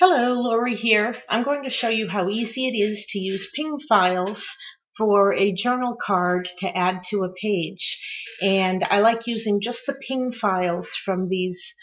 Hello, Lori here. I'm going to show you how easy it is to use ping files for a journal card to add to a page. And I like using just the ping files from these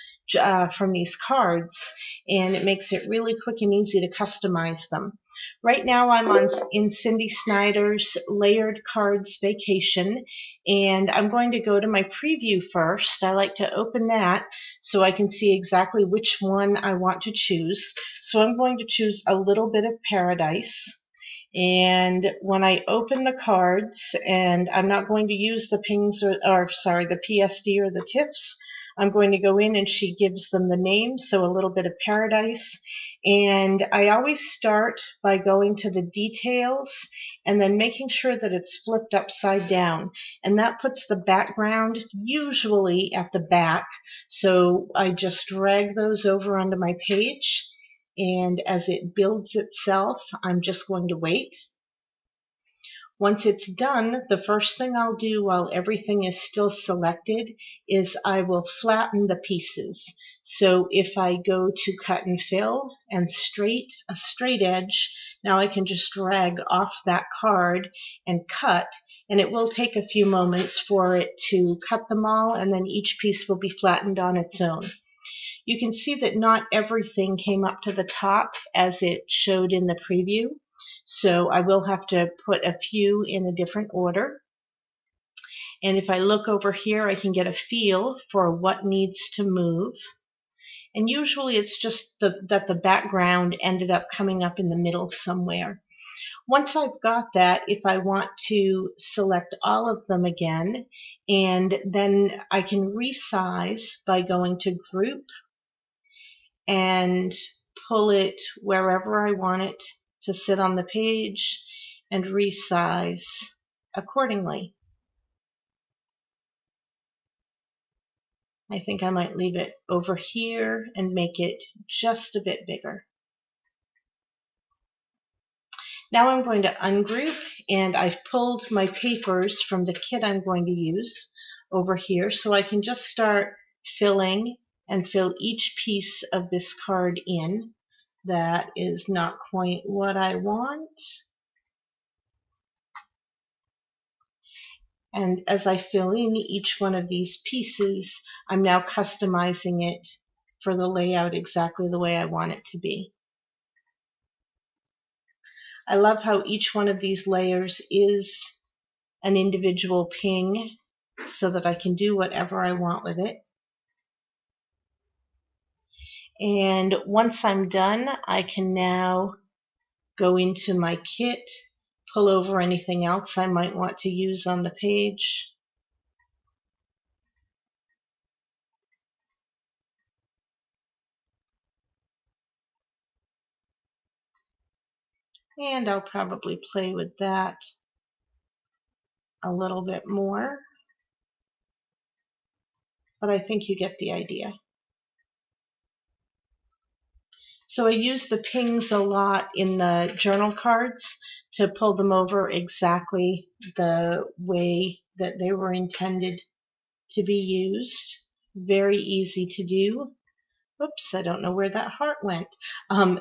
cards, and it makes it really quick and easy to customize them. Right now I'm in Cindy Schneider's Layered Cards Vacation, and I'm going to go to my preview first. I like to open that so I can see exactly which one I want to choose. So I'm going to choose a little bit of Paradise. And when I open the cards, and I'm not going to use the pings the PSD or the tips, I'm going to go in and she gives them the name, so a little bit of Paradise. And I always start by going to the details and then making sure that it's flipped upside down. And that puts the background usually at the back. So I just drag those over onto my page. And as it builds itself, I'm just going to wait. Once it's done, the first thing I'll do while everything is still selected is I will flatten the pieces. So if I go to cut and fill and a straight edge, now I can just drag off that card and cut, and it will take a few moments for it to cut them all, and then each piece will be flattened on its own. You can see that not everything came up to the top as it showed in the preview. So I will have to put a few in a different order. And if I look over here, I can get a feel for what needs to move. And usually it's just that the background ended up coming up in the middle somewhere. Once I've got that, if I want to select all of them again, and then I can resize by going to Group and pull it wherever I want it to sit on the page and resize accordingly. I think I might leave it over here and make it just a bit bigger. Now I'm going to ungroup, and I've pulled my papers from the kit I'm going to use over here, so I can just start filling and fill each piece of this card in. That is not quite what I want. And as I fill in each one of these pieces, I'm now customizing it for the layout exactly the way I want it to be. I love how each one of these layers is an individual ping so that I can do whatever I want with it. And once I'm done, I can now go into my kit, pull over anything else I might want to use on the page. And I'll probably play with that a little bit more, but I think you get the idea. So I use the pings a lot in the journal cards to pull them over exactly the way that they were intended to be used. Very easy to do. Oops, I don't know where that heart went.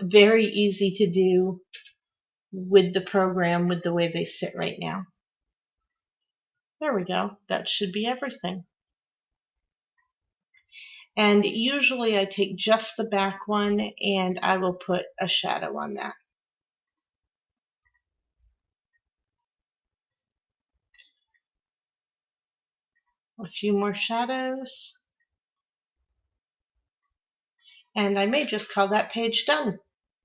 Very easy to do with the program, with the way they sit right now. There we go. That should be everything. And usually I take just the back one and I will put a shadow on that. A few more shadows. And I may just call that page done.